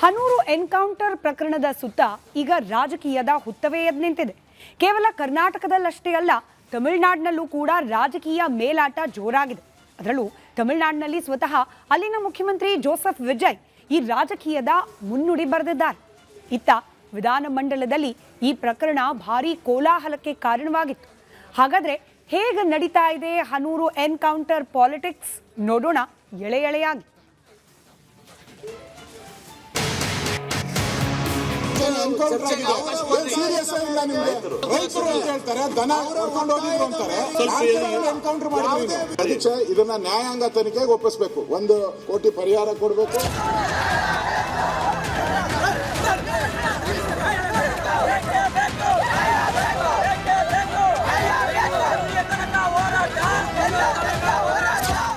Hanur encounter ಪ್ರಕರಣದ ಸುತ್ತ ಈಗ ರಾಜಕೀಯದ ಹುತ್ತವೇ ಎದ್ದು ನಿಂತಿದೆ. ಕೇವಲ ಕರ್ನಾಟಕದಲ್ಲಷ್ಟೇ ಅಲ್ಲ, ತಮಿಳುನಾಡಿನಲ್ಲೂ ಕೂಡ ರಾಜಕೀಯ ಮೇಲಾಟ ಜೋರಾಗಿದೆ. ಅದರಲ್ಲೂ ತಮಿಳುನಾಡಿನಲ್ಲಿ ಸ್ವತಃ ಅಲ್ಲಿನ ಮುಖ್ಯಮಂತ್ರಿ ಜೋಸೆಫ್ ವಿಜಯ್ ಈ ರಾಜಕೀಯದ ಮುನ್ನುಡಿ ಬರೆದಿದ್ದಾರೆ. ಇತ್ತ ವಿಧಾನಮಂಡಲದಲ್ಲಿ ಈ ಪ್ರಕರಣ ಭಾರೀ ಕೋಲಾಹಲಕ್ಕೆ ಕಾರಣವಾಗಿತ್ತು. ಹಾಗಾದ್ರೆ ಹೇಗೆ ನಡೀತಾ ಇದೆ ಹನೂರು ಎನ್ಕೌಂಟರ್ ಪಾಲಿಟಿಕ್ಸ್ ನೋಡೋಣ ಎಳೆ ಎಳೆಯಾಗಿ. ಇದನ್ನ ನ್ಯಾಯಾಂಗ ತನಿಖೆಗೆ ಒಪ್ಪಿಸಬೇಕು. 1 ಕೋಟಿ ಪರಿಹಾರ ಕೊಡಬೇಕು.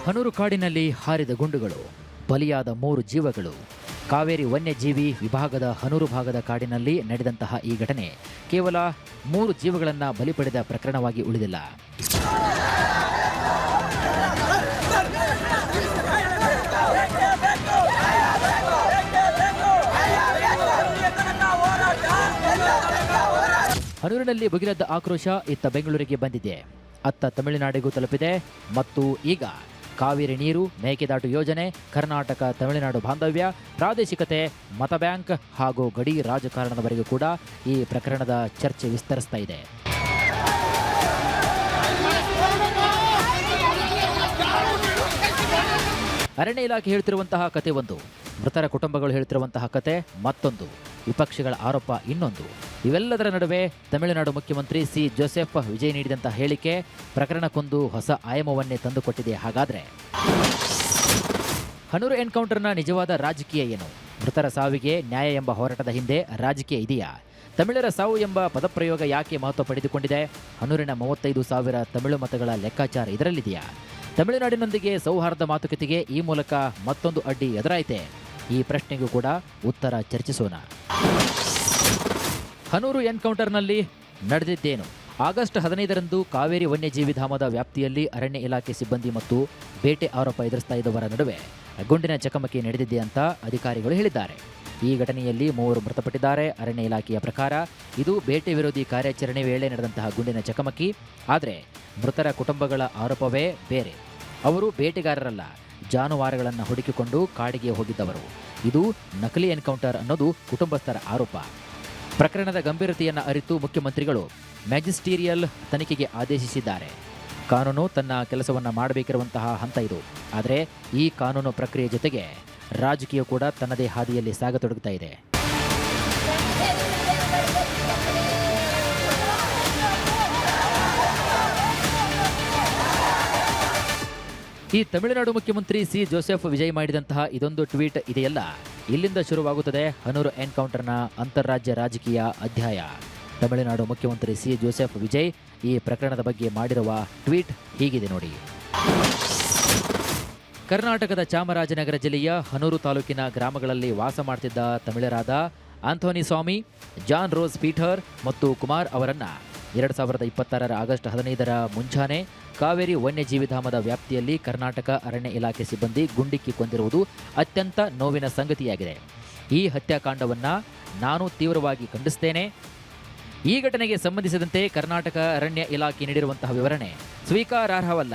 ಹನೂರು ಕಾಡಿನಲ್ಲಿ ಹಾರಿದ ಗುಂಡುಗಳು, ಬಲಿಯಾದ 3 ಜೀವಗಳು. ಕಾವೇರಿ ವನ್ಯಜೀವಿ ವಿಭಾಗದ ಹನೂರು ಭಾಗದ ಕಾಡಿನಲ್ಲಿ ನಡೆದಂತಹ ಈ ಘಟನೆ ಕೇವಲ 3 ಜೀವಗಳನ್ನು ಬಲಿ ಪಡೆದ ಪ್ರಕರಣವಾಗಿ ಉಳಿದಿಲ್ಲ. ಹನೂರಿನಲ್ಲಿ ಭುಗಿಲೆದ್ದ ಆಕ್ರೋಶ ಇತ್ತ ಬೆಂಗಳೂರಿಗೆ ಬಂದಿದೆ, ಅತ್ತ ತಮಿಳುನಾಡಿಗೂ ತಲುಪಿದೆ. ಮತ್ತು ಈಗ ಕಾವೇರಿ ನೀರು, ಮೇಕೆದಾಟು ಯೋಜನೆ, ಕರ್ನಾಟಕ ತಮಿಳುನಾಡು ಬಾಂಧವ್ಯ, ಪ್ರಾದೇಶಿಕತೆ, ಮತ ಬ್ಯಾಂಕ್ ಹಾಗೂ ಗಡಿ ರಾಜಕಾರಣದವರೆಗೂ ಕೂಡ ಈ ಪ್ರಕರಣದ ಚರ್ಚೆ ವಿಸ್ತರಿಸ್ತಾ ಇದೆ. ಅರಣ್ಯ ಇಲಾಖೆ ಹೇಳ್ತಿರುವಂತಹ ಕತೆ ಒಂದು, ಮೃತರ ಕುಟುಂಬಗಳು ಹೇಳ್ತಿರುವಂತಹ ಕತೆ ಮತ್ತೊಂದು, ವಿಪಕ್ಷಗಳ ಆರೋಪ ಇನ್ನೊಂದು. ಇವೆಲ್ಲದರ ನಡುವೆ ತಮಿಳುನಾಡು ಮುಖ್ಯಮಂತ್ರಿ ಸಿ ಜೋಸೆಫ್ ವಿಜಯ್ ನೀಡಿದಂತಹ ಹೇಳಿಕೆ ಪ್ರಕರಣಕ್ಕೊಂದು ಹೊಸ ಆಯಾಮವನ್ನೇ ತಂದುಕೊಟ್ಟಿದೆ. ಹಾಗಾದ್ರೆ ಹನೂರು ಎನ್ಕೌಂಟರ್ನ ನಿಜವಾದ ರಾಜಕೀಯ ಏನು? ಮೃತರ ಸಾವಿಗೆ ನ್ಯಾಯ ಎಂಬ ಹೋರಾಟದ ಹಿಂದೆ ರಾಜಕೀಯ ಇದೆಯಾ? ತಮಿಳರ ಸಾವು ಎಂಬ ಪದಪ್ರಯೋಗ ಯಾಕೆ ಮಹತ್ವ ಪಡೆದುಕೊಂಡಿದೆ? ಹನೂರಿನ 35,000 ತಮಿಳು ಮತಗಳ ಲೆಕ್ಕಾಚಾರ ಇದರಲ್ಲಿದೆಯಾ? ತಮಿಳುನಾಡಿನೊಂದಿಗೆ ಸೌಹಾರ್ದ ಮಾತುಕತೆಗೆ ಈ ಮೂಲಕ ಮತ್ತೊಂದು ಅಡ್ಡಿ ಎದುರಾಯಿತೆ? ಈ ಪ್ರಶ್ನೆಗೂ ಕೂಡ ಉತ್ತರ ಚರ್ಚಿಸೋಣ. ಹನೂರು ಎನ್ಕೌಂಟರ್ನಲ್ಲಿ ನಡೆದಿದ್ದೇನು? ಆಗಸ್ಟ್ 15ರಂದು ಕಾವೇರಿ ವನ್ಯಜೀವಿ ಧಾಮದ ವ್ಯಾಪ್ತಿಯಲ್ಲಿ ಅರಣ್ಯ ಇಲಾಖೆ ಸಿಬ್ಬಂದಿ ಮತ್ತು ಬೇಟೆ ಆರೋಪ ಎದುರಿಸ್ತಾ ಇದ್ದವರ ನಡುವೆ ಗುಂಡಿನ ಚಕಮಕಿ ನಡೆದಿದೆ ಅಂತ ಅಧಿಕಾರಿಗಳು ಹೇಳಿದ್ದಾರೆ. ಈ ಘಟನೆಯಲ್ಲಿ 3 ಮೃತಪಟ್ಟಿದ್ದಾರೆ. ಅರಣ್ಯ ಇಲಾಖೆಯ ಪ್ರಕಾರ ಇದು ಬೇಟೆ ವಿರೋಧಿ ಕಾರ್ಯಾಚರಣೆ ವೇಳೆ ನಡೆದಂತಹ ಗುಂಡಿನ ಚಕಮಕಿ. ಆದರೆ ಮೃತರ ಕುಟುಂಬಗಳ ಆರೋಪವೇ ಬೇರೆ. ಅವರು ಬೇಟೆಗಾರರಲ್ಲ, ಜಾನುವಾರುಗಳನ್ನು ಹುಡುಕಿಕೊಂಡು ಕಾಡಿಗೆ ಹೋಗಿದ್ದವರು. ಇದು ನಕಲಿ ಎನ್ಕೌಂಟರ್ ಅನ್ನೋದು ಕುಟುಂಬಸ್ಥರ ಆರೋಪ. ಪ್ರಕರಣದ ಗಂಭೀರತೆಯನ್ನು ಅರಿತು ಮುಖ್ಯಮಂತ್ರಿಗಳು ಮ್ಯಾಜಿಸ್ಟೀರಿಯಲ್ ತನಿಖೆಗೆ ಆದೇಶಿಸಿದ್ದಾರೆ. ಕಾನೂನು ತನ್ನ ಕೆಲಸವನ್ನು ಮಾಡಬೇಕಿರುವಂತಹ ಹಂತ ಇದು. ಆದರೆ ಈ ಕಾನೂನು ಪ್ರಕ್ರಿಯೆ ಜೊತೆಗೆ ರಾಜಕೀಯ ಕೂಡ ತನ್ನದೇ ಹಾದಿಯಲ್ಲಿ ಸಾಗತೊಡಗುತ್ತಾ ಇದೆ. ಈ ತಮಿಳುನಾಡು ಮುಖ್ಯಮಂತ್ರಿ ಸಿ ಜೋಸೆಫ್ ವಿಜಯ್ ಮಾಡಿದಂತಹ ಇದೊಂದು ಟ್ವೀಟ್ ಇದೆಯಲ್ಲ, ಇಲ್ಲಿಂದ ಶುರುವಾಗುತ್ತದೆ ಹನೂರು ಎನ್ಕೌಂಟರ್ನ ಅಂತಾರಾಜ್ಯ ರಾಜಕೀಯ ಅಧ್ಯಾಯ. ತಮಿಳುನಾಡು ಮುಖ್ಯಮಂತ್ರಿ ಸಿ ಜೋಸೆಫ್ ವಿಜಯ್ ಈ ಪ್ರಕರಣದ ಬಗ್ಗೆ ಮಾಡಿರುವ ಟ್ವೀಟ್ ಹೀಗಿದೆ ನೋಡಿ. ಕರ್ನಾಟಕದ ಚಾಮರಾಜನಗರ ಜಿಲ್ಲೆಯ ಹನೂರು ತಾಲೂಕಿನ ಗ್ರಾಮಗಳಲ್ಲಿ ವಾಸ ಮಾಡ್ತಿದ್ದ ತಮಿಳರಾದ ಆಂಥೋನಿ ಸ್ವಾಮಿ, ಜಾನ್ ರೋಸ್ ಪೀಟರ್ ಮತ್ತು ಕುಮಾರ್ ಅವರನ್ನ 2026ರ ಆಗಸ್ಟ್ 15ರ ಮುಂಜಾನೆ ಕಾವೇರಿ ವನ್ಯಜೀವಿ ಧಾಮದ ವ್ಯಾಪ್ತಿಯಲ್ಲಿ ಕರ್ನಾಟಕ ಅರಣ್ಯ ಇಲಾಖೆ ಸಿಬ್ಬಂದಿ ಗುಂಡಿಕ್ಕಿ ಕೊಂದಿರುವುದು ಅತ್ಯಂತ ನೋವಿನ ಸಂಗತಿಯಾಗಿದೆ. ಈ ಹತ್ಯಾಕಾಂಡವನ್ನು ನಾನು ತೀವ್ರವಾಗಿ ಖಂಡಿಸ್ತೇನೆ. ಈ ಘಟನೆಗೆ ಸಂಬಂಧಿಸಿದಂತೆ ಕರ್ನಾಟಕ ಅರಣ್ಯ ಇಲಾಖೆ ನೀಡಿರುವಂತಹ ವಿವರಣೆ ಸ್ವೀಕಾರಾರ್ಹವಲ್ಲ.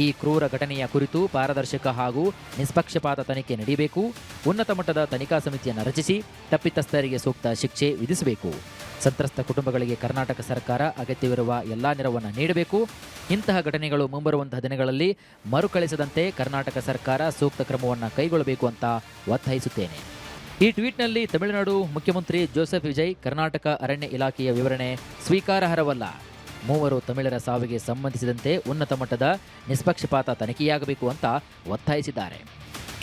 ಈ ಕ್ರೂರ ಘಟನೆಯ ಕುರಿತು ಪಾರದರ್ಶಕ ಹಾಗೂ ನಿಷ್ಪಕ್ಷಪಾತ ತನಿಖೆ ನಡೆಯಬೇಕು. ಉನ್ನತ ಮಟ್ಟದ ತನಿಖಾ ಸಮಿತಿಯನ್ನು ರಚಿಸಿ ತಪ್ಪಿತಸ್ಥರಿಗೆ ಸೂಕ್ತ ಶಿಕ್ಷೆ ವಿಧಿಸಬೇಕು. ಸಂತ್ರಸ್ತ ಕುಟುಂಬಗಳಿಗೆ ಕರ್ನಾಟಕ ಸರ್ಕಾರ ಅಗತ್ಯವಿರುವ ಎಲ್ಲಾ ನೆರವನ್ನು ನೀಡಬೇಕು. ಇಂತಹ ಘಟನೆಗಳು ಮುಂಬರುವಂತಹ ದಿನಗಳಲ್ಲಿ ಮರುಕಳಿಸದಂತೆ ಕರ್ನಾಟಕ ಸರ್ಕಾರ ಸೂಕ್ತ ಕ್ರಮವನ್ನು ಕೈಗೊಳ್ಳಬೇಕು ಅಂತ ಒತ್ತಾಯಿಸುತ್ತೇನೆ. ಈ ಟ್ವೀಟ್ನಲ್ಲಿ ತಮಿಳುನಾಡು ಮುಖ್ಯಮಂತ್ರಿ ಜೋಸೆಫ್ ವಿಜಯ್ ಕರ್ನಾಟಕ ಅರಣ್ಯ ಇಲಾಖೆಯ ವಿವರಣೆ ಸ್ವೀಕಾರಾರ್ಹವಲ್ಲ. 3 ತಮಿಳರ ಸಾವಿಗೆ ಸಂಬಂಧಿಸಿದಂತೆ ಉನ್ನತ ಮಟ್ಟದ ನಿಷ್ಪಕ್ಷಪಾತ ತನಿಖೆಯಾಗಬೇಕು ಅಂತ ಒತ್ತಾಯಿಸಿದ್ದಾರೆ.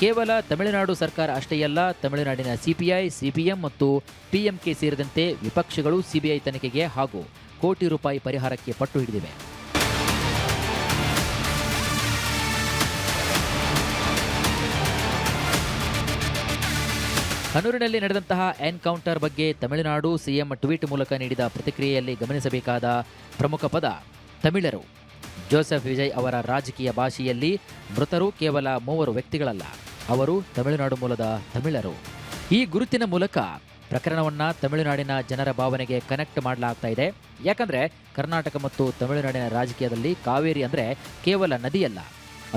ಕೇವಲ ತಮಿಳುನಾಡು ಸರ್ಕಾರ ಅಷ್ಟೇ ಅಲ್ಲ, ತಮಿಳುನಾಡಿನ ಸಿಪಿಐ, ಸಿಪಿಎಂ ಮತ್ತು ಪಿಎಂಕೆ ಸೇರಿದಂತೆ ವಿಪಕ್ಷಗಳು ಸಿಬಿಐ ತನಿಖೆಗೆ ಹಾಗೂ ಕೋಟಿ ರೂಪಾಯಿ ಪರಿಹಾರಕ್ಕೆ ಪಟ್ಟು ಹಿಡಿದಿವೆ. ಹನೂರಿನಲ್ಲಿ ನಡೆದಂತಹ ಎನ್ಕೌಂಟರ್ ಬಗ್ಗೆ ತಮಿಳುನಾಡು ಸಿಎಂ ಟ್ವೀಟ್ ಮೂಲಕ ನೀಡಿದ ಪ್ರತಿಕ್ರಿಯೆಯಲ್ಲಿ ಗಮನಿಸಬೇಕಾದ ಪ್ರಮುಖ ಪದ ತಮಿಳರು. ಜೋಸೆಫ್ ವಿಜಯ್ ಅವರ ರಾಜಕೀಯ ಭಾಷೆಯಲ್ಲಿ ಮೃತರು ಕೇವಲ 3 ವ್ಯಕ್ತಿಗಳಲ್ಲ, ಅವರು ತಮಿಳುನಾಡು ಮೂಲದ ತಮಿಳರು. ಈ ಗುರುತಿನ ಮೂಲಕ ಪ್ರಕರಣವನ್ನ ತಮಿಳುನಾಡಿನ ಜನರ ಭಾವನೆಗೆ ಕನೆಕ್ಟ್ ಮಾಡಲಾಗ್ತಾ ಇದೆ. ಯಾಕಂದ್ರೆ ಕರ್ನಾಟಕ ಮತ್ತು ತಮಿಳುನಾಡಿನ ರಾಜಕೀಯದಲ್ಲಿ ಕಾವೇರಿ ಅಂದ್ರೆ ಕೇವಲ ನದಿಯಲ್ಲ,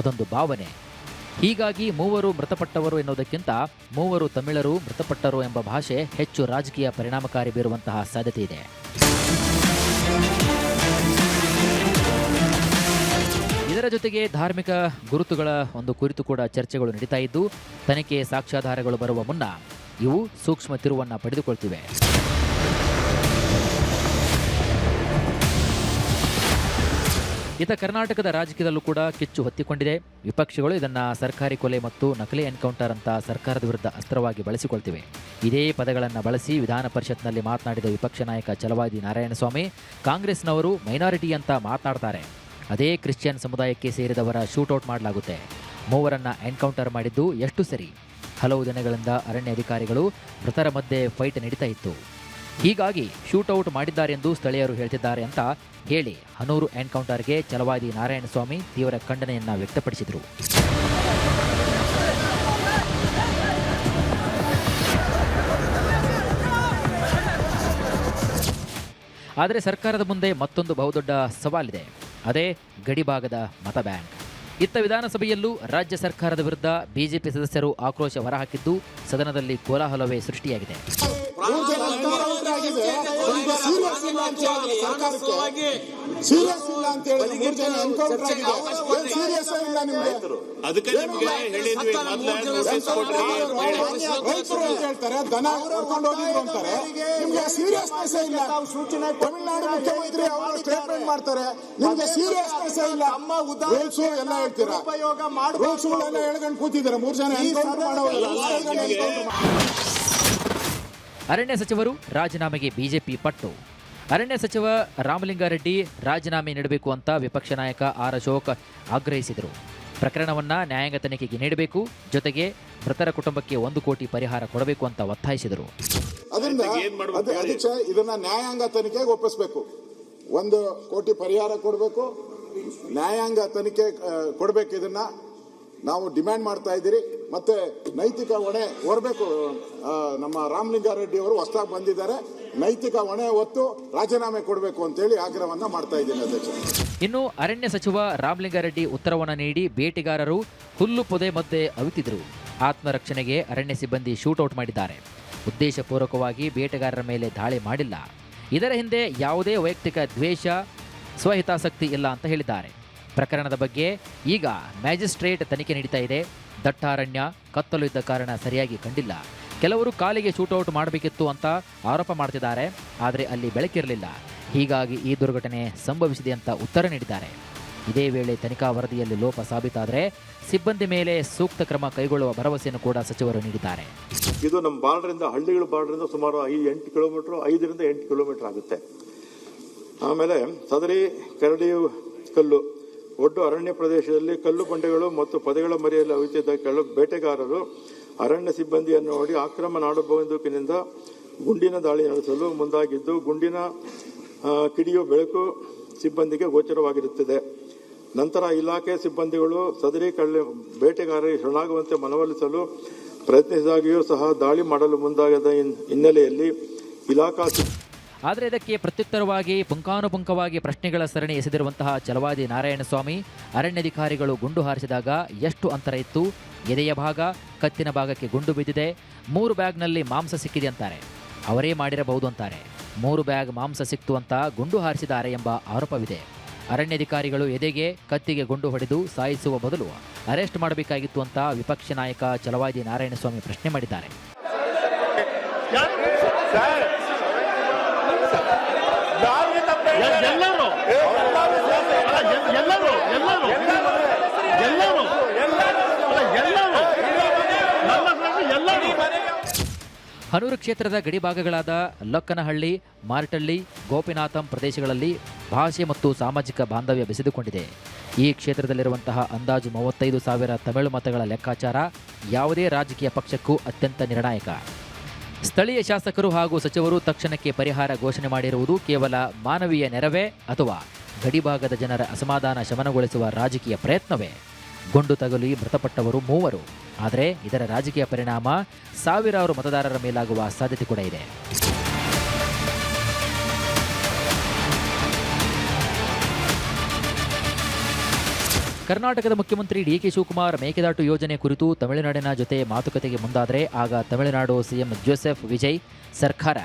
ಅದೊಂದು ಭಾವನೆ. ಹೀಗಾಗಿ ಮೂವರು ಮೃತಪಟ್ಟವರು ಎನ್ನುವುದಕ್ಕಿಂತ ಮೂವರು ತಮಿಳರು ಮೃತಪಟ್ಟರು ಎಂಬ ಭಾಷೆ ಹೆಚ್ಚು ರಾಜಕೀಯ ಪರಿಣಾಮಕಾರಿ ಬೀರುವಂತಹ ಸಾಧ್ಯತೆ ಇದೆ. ಇದರ ಜೊತೆಗೆ ಧಾರ್ಮಿಕ ಗುರುತುಗಳ ಒಂದು ಕುರಿತು ಕೂಡ ಚರ್ಚೆಗಳು ನಡೀತಾ ಇದ್ದು, ತನಿಖೆ ಸಾಕ್ಷ್ಯಾಧಾರಗಳು ಬರುವ ಮುನ್ನ ಇವು ಸೂಕ್ಷ್ಮ ತಿರುವನ್ನ ಪಡೆದುಕೊಳ್ತಿವೆ. ಇತ ಕರ್ನಾಟಕದ ರಾಜಕೀಯದಲ್ಲೂ ಕೂಡ ಕಿಚ್ಚು ಹೊತ್ತಿಕೊಂಡಿದೆ. ವಿಪಕ್ಷಗಳು ಇದನ್ನ ಸರ್ಕಾರಿ ಕೊಲೆ ಮತ್ತು ನಕಲಿ ಎನ್ಕೌಂಟರ್ ಅಂತ ಸರ್ಕಾರದ ವಿರುದ್ಧ ಅಸ್ತ್ರವಾಗಿ ಬಳಸಿಕೊಳ್ತಿವೆ. ಇದೇ ಪದಗಳನ್ನು ಬಳಸಿ ವಿಧಾನ ಪರಿಷತ್ನಲ್ಲಿ ಮಾತನಾಡಿದ ವಿಪಕ್ಷ ನಾಯಕ ಛಲವಾದಿ ನಾರಾಯಣಸ್ವಾಮಿ, ಕಾಂಗ್ರೆಸ್ನವರು ಮೈನಾರಿಟಿ ಅಂತ ಮಾತನಾಡ್ತಾರೆ, ಅದೇ ಕ್ರಿಶ್ಚಿಯನ್ ಸಮುದಾಯಕ್ಕೆ ಸೇರಿದವರ ಶೂಟೌಟ್ ಮಾಡಲಾಗುತ್ತೆ. ಮೂವರನ್ನ ಎನ್ಕೌಂಟರ್ ಮಾಡಿದ್ದು ಎಷ್ಟು ಸರಿ? ಹಲವು ದಿನಗಳಿಂದ ಅರಣ್ಯ ಅಧಿಕಾರಿಗಳು ಮೃತರ ಮಧ್ಯೆ ಫೈಟ್ ನಡೀತಾ ಇತ್ತು. ಹೀಗಾಗಿ ಶೂಟೌಟ್ ಮಾಡಿದ್ದಾರೆಂದು ಸ್ಥಳೀಯರು ಹೇಳ್ತಿದ್ದಾರೆ ಅಂತ ಹೇಳಿ ಹನೂರು ಎನ್ಕೌಂಟರ್ಗೆ ಛಲವಾದಿ ನಾರಾಯಣಸ್ವಾಮಿ ತೀವ್ರ ಖಂಡನೆಯನ್ನ ವ್ಯಕ್ತಪಡಿಸಿದರು. ಆದರೆ ಸರ್ಕಾರದ ಮುಂದೆ ಮತ್ತೊಂದು ಬಹುದೊಡ್ಡ ಸವಾಲಿದೆ, ಅದೇ ಗಡಿಭಾಗದ ಮತ ಬ್ಯಾಂಕ್. ಇತ್ತ ವಿಧಾನಸಭೆಯಲ್ಲೂ ರಾಜ್ಯ ಸರ್ಕಾರದ ವಿರುದ್ಧ ಬಿಜೆಪಿ ಸದಸ್ಯರು ಆಕ್ರೋಶ ಹೊರಹಾಕಿದ್ದು ಸದನದಲ್ಲಿ ಕೋಲಾಹಲವೇ ಸೃಷ್ಟಿಯಾಗಿದೆ. ಅರಣ್ಯ ಸಚಿವರು ರಾಜೀನಾಮೆಗೆ ಬಿಜೆಪಿ ಪಟ್ಟು. ಅರಣ್ಯ ಸಚಿವ ರಾಮಲಿಂಗಾರೆಡ್ಡಿ ರಾಜೀನಾಮೆ ನೀಡಬೇಕು ಅಂತ ವಿಪಕ್ಷ ನಾಯಕ ಆರ್ ಅಶೋಕ್ ಆಗ್ರಹಿಸಿದರು. ಪ್ರಕರಣವನ್ನ ನ್ಯಾಯಾಂಗ ತನಿಖೆಗೆ ನೀಡಬೇಕು, ಜೊತೆಗೆ ಮೃತರ ಕುಟುಂಬಕ್ಕೆ 1 ಕೋಟಿ ಪರಿಹಾರ ಕೊಡಬೇಕು ಅಂತ ಒತ್ತಾಯಿಸಿದರು. ಅಧ್ಯಕ್ಷ, ಇದನ್ನ ನ್ಯಾಯಾಂಗ ತನಿಖೆಗೆ ಒಪ್ಪಿಸಬೇಕು. 1 ಕೋಟಿ ಪರಿಹಾರ ಕೊಡಬೇಕು, ನ್ಯಾಯಾಂಗ ತನಿಖೆ ಕೊಡಬೇಕು. ಇದನ್ನ ನಾವು ಡಿಮ್ಯಾಂಡ್ ಮಾಡ್ತಾ ಇದ್ದೀರಿ. ಮತ್ತೆ ನೈತಿಕ ಹೊಣೆ ಹೊರಬೇಕು. ನಮ್ಮ ರಾಮಲಿಂಗಾರೆಡ್ಡಿ ಅವರು ಹೊಸದಾಗಿ ಬಂದಿದ್ದಾರೆ, ನೈತಿಕ ಹೊಣೆ ಹೊತ್ತು ರಾಜೀನಾಮೆ ಕೊಡಬೇಕು ಅಂತೇಳಿ ಆಗ್ರಹವನ್ನ ಮಾಡ್ತಾ ಇದ್ದೀನಿ ಅಧ್ಯಕ್ಷ. ಇನ್ನು ಅರಣ್ಯ ಸಚಿವ ರಾಮಲಿಂಗಾರೆಡ್ಡಿ ಉತ್ತರವನ್ನು ನೀಡಿ ಬೇಟೆಗಾರರು ಹುಲ್ಲು ಪೊದೆ ಮಧ್ಯೆ ಅವಿತಿದ್ರು. ಆತ್ಮರಕ್ಷಣೆಗೆ ಅರಣ್ಯ ಸಿಬ್ಬಂದಿ ಶೂಟೌಟ್ ಮಾಡಿದ್ದಾರೆ. ಉದ್ದೇಶಪೂರ್ವಕವಾಗಿ ಬೇಟೆಗಾರರ ಮೇಲೆ ದಾಳಿ ಮಾಡಿಲ್ಲ. ಇದರ ಹಿಂದೆ ಯಾವುದೇ ವೈಯಕ್ತಿಕ ದ್ವೇಷ, ಸ್ವಹಿತಾಸಕ್ತಿ ಇಲ್ಲ ಅಂತ ಹೇಳಿದ್ದಾರೆ. ಪ್ರಕರಣದ ಬಗ್ಗೆ ಈಗ ಮ್ಯಾಜಿಸ್ಟ್ರೇಟ್ ತನಿಖೆ ನಡೀತಾ ಇದೆ. ದಟ್ಟ ಅರಣ್ಯ, ಕತ್ತಲು ಇದ್ದ ಕಾರಣ ಸರಿಯಾಗಿ ಕಂಡಿಲ್ಲ. ಕೆಲವರು ಕಾಲಿಗೆ ಶೂಟೌಟ್ ಮಾಡಬೇಕಿತ್ತು ಅಂತ ಆರೋಪ ಮಾಡ್ತಿದ್ದಾರೆ, ಆದರೆ ಅಲ್ಲಿ ಬೆಳಕಿರಲಿಲ್ಲ. ಹೀಗಾಗಿ ಈ ದುರ್ಘಟನೆ ಸಂಭವಿಸಿದೆ ಅಂತ ಉತ್ತರ ನೀಡಿದ್ದಾರೆ. ಇದೇ ವೇಳೆ ತನಿಖಾ ವರದಿಯಲ್ಲಿ ಲೋಪ ಸಾಬೀತಾದರೆ ಸಿಬ್ಬಂದಿ ಮೇಲೆ ಸೂಕ್ತ ಕ್ರಮ ಕೈಗೊಳ್ಳುವ ಭರವಸೆಯನ್ನು ಕೂಡ ಸಚಿವರು ನೀಡಿದ್ದಾರೆ. ಇದು ನಮ್ಮ ಬಾರ್ಡರಿಂದ, ಹಳ್ಳಿಗಳ ಬಾರ್ಡರಿಂದ ಸುಮಾರು 8 ಕಿಲೋಮೀಟರ್, 5 ರಿಂದ 8 ಕಿಲೋಮೀಟರ್ ಆಗುತ್ತೆ. ಆಮೇಲೆ ಸದರಿ ಕರಡಿ ಕಲ್ಲು ಒಡ್ಡು ಅರಣ್ಯ ಪ್ರದೇಶದಲ್ಲಿ ಕಲ್ಲು ಬಂಡೆಗಳು ಮತ್ತು ಪೊದೆಗಳ ಮರೆಯಲ್ಲಿ ಅವಿತಿದ್ದ ಬೇಟೆಗಾರರು ಅರಣ್ಯ ಸಿಬ್ಬಂದಿಯನ್ನು ನೋಡಿ ಆಕ್ರಮ ನಾಡು ಬಂದೂಕಿನಿಂದ ಗುಂಡಿನ ದಾಳಿ ನಡೆಸಲು ಮುಂದಾಗಿದ್ದು, ಗುಂಡಿನ ಕಿಡಿಯು ಬೆಳಕು ಸಿಬ್ಬಂದಿಗೆ ಗೋಚರವಾಗಿರುತ್ತದೆ. ನಂತರ ಇಲಾಖೆ ಸಿಬ್ಬಂದಿಗಳು ಸದರಿ ಬೇಟೆಗಾರರಿಗೆ ಶರಣಾಗುವಂತೆ ಮನವೊಲಿಸಲು ಪ್ರಯತ್ನಿಸಿದಾಗಿಯೂ ಸಹ ದಾಳಿ ಮಾಡಲು ಮುಂದಾಗದ ಹಿನ್ನೆಲೆಯಲ್ಲಿ ಇಲಾಖಾ ಆದರೆ ಇದಕ್ಕೆ ಪ್ರತ್ಯುತ್ತರವಾಗಿ ಪುಂಖಾನುಪುಂಖವಾಗಿ ಪ್ರಶ್ನೆಗಳ ಸರಣಿ ಎಸೆದಿರುವಂತಹ ಛಲವಾದಿ ನಾರಾಯಣಸ್ವಾಮಿ, ಅರಣ್ಯಾಧಿಕಾರಿಗಳು ಗುಂಡು ಹಾರಿಸಿದಾಗ ಎಷ್ಟು ಅಂತರ ಇತ್ತು, ಎದೆಯ ಭಾಗ, ಕತ್ತಿನ ಭಾಗಕ್ಕೆ ಗುಂಡು ಬಿದ್ದಿದೆ, 3 ಬ್ಯಾಗ್ನಲ್ಲಿ ಮಾಂಸ ಸಿಕ್ಕಿದೆ ಅಂತಾರೆ. ಅವರೇ ಮಾಡಿರಬಹುದು ಅಂತಾರೆ. 3 ಬ್ಯಾಗ್ ಮಾಂಸ ಸಿಕ್ತು ಅಂತ ಗುಂಡು ಹಾರಿಸಿದ್ದಾರೆ ಎಂಬ ಆರೋಪವಿದೆ. ಅರಣ್ಯಾಧಿಕಾರಿಗಳು ಎದೆಗೆ, ಕತ್ತಿಗೆ ಗುಂಡು ಹೊಡೆದು ಸಾಯಿಸುವ ಬದಲು ಅರೆಸ್ಟ್ ಮಾಡಬೇಕಾಗಿತ್ತು ಅಂತ ವಿಪಕ್ಷ ನಾಯಕ ಛಲವಾದಿ ನಾರಾಯಣಸ್ವಾಮಿ ಪ್ರಶ್ನೆ ಮಾಡಿದ್ದಾರೆ. ಹನೂರು ಕ್ಷೇತ್ರದ ಗಡಿಭಾಗಗಳಾದ ಲಕ್ಕನಹಳ್ಳಿ, ಮಾರ್ಟಳ್ಳಿ, ಗೋಪಿನಾಥಂ ಪ್ರದೇಶಗಳಲ್ಲಿ ಭಾಷೆ ಮತ್ತು ಸಾಮಾಜಿಕ ಬಾಂಧವ್ಯ ಬೆಸೆದುಕೊಂಡಿದೆ. ಈ ಕ್ಷೇತ್ರದಲ್ಲಿರುವಂತಹ ಅಂದಾಜು 35,000 ತಮಿಳು ಮತಗಳ ಲೆಕ್ಕಾಚಾರ ಯಾವುದೇ ರಾಜಕೀಯ ಪಕ್ಷಕ್ಕೂ ಅತ್ಯಂತ ನಿರ್ಣಾಯಕ. ಸ್ಥಳೀಯ ಶಾಸಕರು ಹಾಗೂ ಸಚಿವರು ತಕ್ಷಣಕ್ಕೆ ಪರಿಹಾರ ಘೋಷಣೆ ಮಾಡಿರುವುದು ಕೇವಲ ಮಾನವೀಯ ನೆರವೇ ಅಥವಾ ಗಡಿಭಾಗದ ಜನರ ಅಸಮಾಧಾನ ಶಮನಗೊಳಿಸುವ ರಾಜಕೀಯ ಪ್ರಯತ್ನವೇ? ಗುಂಡು ತಗುಲಿ ಮೃತಪಟ್ಟವರು 3. ಆದರೆ ಇದರ ರಾಜಕೀಯ ಪರಿಣಾಮ ಸಾವಿರಾರು ಮತದಾರರ ಮೇಲಾಗುವ ಸಾಧ್ಯತೆ ಕೂಡ ಇದೆ. ಕರ್ನಾಟಕದ ಮುಖ್ಯಮಂತ್ರಿ ಡಿ.ಕೆ. ಶಿವಕುಮಾರ್ ಮೇಕೆದಾಟು ಯೋಜನೆ ಕುರಿತು ತಮಿಳುನಾಡಿನ ಜೊತೆ ಮಾತುಕತೆಗೆ ಮುಂದಾದರೆ ಆಗ ತಮಿಳುನಾಡು ಸಿಎಂ ಜೋಸೆಫ್ ವಿಜಯ್ ಸರ್ಕಾರ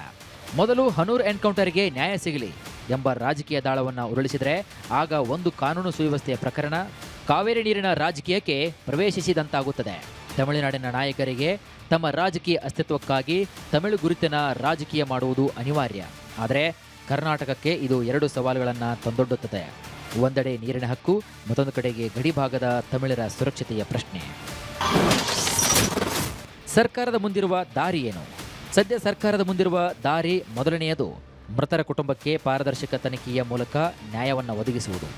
ಮೊದಲು ಹನೂರ್ ಎನ್ಕೌಂಟರ್ಗೆ ನ್ಯಾಯ ಸಿಗಲಿ ಎಂಬ ರಾಜಕೀಯ ದಾಳವನ್ನು ಉರುಳಿಸಿದರೆ ಆಗ ಒಂದು ಕಾನೂನು ಸುವ್ಯವಸ್ಥೆಯ ಪ್ರಕರಣ ಕಾವೇರಿ ನೀರಿನ ರಾಜಕೀಯಕ್ಕೆ ಪ್ರವೇಶಿಸಿದಂತಾಗುತ್ತದೆ. ತಮಿಳುನಾಡಿನ ನಾಯಕರಿಗೆ ತಮ್ಮ ರಾಜಕೀಯ ಅಸ್ತಿತ್ವಕ್ಕಾಗಿ ತಮಿಳು ಗುರುತಿನ ರಾಜಕೀಯ ಮಾಡುವುದು ಅನಿವಾರ್ಯ. ಆದರೆ ಕರ್ನಾಟಕಕ್ಕೆ ಇದು 2 ಸವಾಲುಗಳನ್ನು ತಂದೊಡ್ಡುತ್ತದೆ. ಒಂದೆಡೆ ನೀರಿನ ಹಕ್ಕು, ಮತ್ತೊಂದು ಕಡೆಗೆ ಗಡಿಭಾಗದ ತಮಿಳರ ಸುರಕ್ಷತೆಯ ಪ್ರಶ್ನೆ. ಸರ್ಕಾರದ ಮುಂದಿರುವ ದಾರಿ ಏನು? ಸದ್ಯ ಸರ್ಕಾರದ ಮುಂದಿರುವ ದಾರಿ ಮೊದಲನೆಯದು ಮೃತರ ಕುಟುಂಬಕ್ಕೆ ಪಾರದರ್ಶಕ ತನಿಖೆಯ ಮೂಲಕ ನ್ಯಾಯವನ್ನು ಒದಗಿಸುವುದು.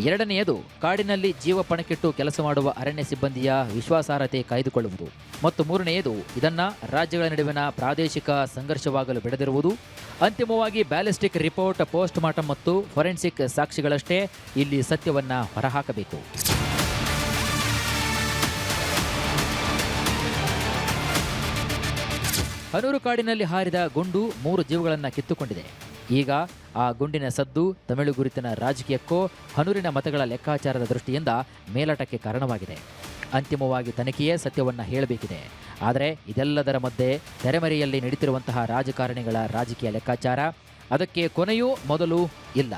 ಎರಡನೆಯದು ಕಾಡಿನಲ್ಲಿ ಜೀವ ಪಣಕ್ಕಿಟ್ಟು ಕೆಲಸ ಮಾಡುವ ಅರಣ್ಯ ಸಿಬ್ಬಂದಿಯ ವಿಶ್ವಾಸಾರ್ಹತೆ ಕಾಯ್ದುಕೊಳ್ಳುವುದು. ಮತ್ತು ಮೂರನೆಯದು ಇದನ್ನು ರಾಜ್ಯಗಳ ನಡುವಿನ ಪ್ರಾದೇಶಿಕ ಸಂಘರ್ಷವಾಗಲು ಬಿಡದಿರುವುದು. ಅಂತಿಮವಾಗಿ ಬ್ಯಾಲಿಸ್ಟಿಕ್ ರಿಪೋರ್ಟ್, ಪೋಸ್ಟ್ ಮಾರ್ಟಮ್ ಮತ್ತು ಫೊರೆನ್ಸಿಕ್ ಸಾಕ್ಷಿಗಳಷ್ಟೇ ಇಲ್ಲಿ ಸತ್ಯವನ್ನು ಹೊರಹಾಕಬೇಕು. ಹನೂರು ಕಾಡಿನಲ್ಲಿ ಹಾರಿದ ಗುಂಡು 3 ಜೀವಗಳನ್ನು ಕಿತ್ತುಕೊಂಡಿದೆ. ಈಗ ಆ ಗುಂಡಿನ ಸದ್ದು ತಮಿಳು ಗುರುತಿನ ರಾಜಕೀಯಕ್ಕೋ ಹನೂರಿನ ಮತಗಳ ಲೆಕ್ಕಾಚಾರದ ದೃಷ್ಟಿಯಿಂದ ಮೇಲಾಟಕ್ಕೆ ಕಾರಣವಾಗಿದೆ. ಅಂತಿಮವಾಗಿ ತನಿಖೆಯೇ ಸತ್ಯವನ್ನು ಹೇಳಬೇಕಿದೆ. ಆದರೆ ಇದೆಲ್ಲದರ ಮಧ್ಯೆ ತೆರೆಮರೆಯಲ್ಲಿ ನಡೀತಿರುವಂತಹ ರಾಜಕಾರಣಿಗಳ ರಾಜಕೀಯ ಲೆಕ್ಕಾಚಾರ, ಅದಕ್ಕೆ ಕೊನೆಯೂ ಮೊದಲು ಇಲ್ಲ.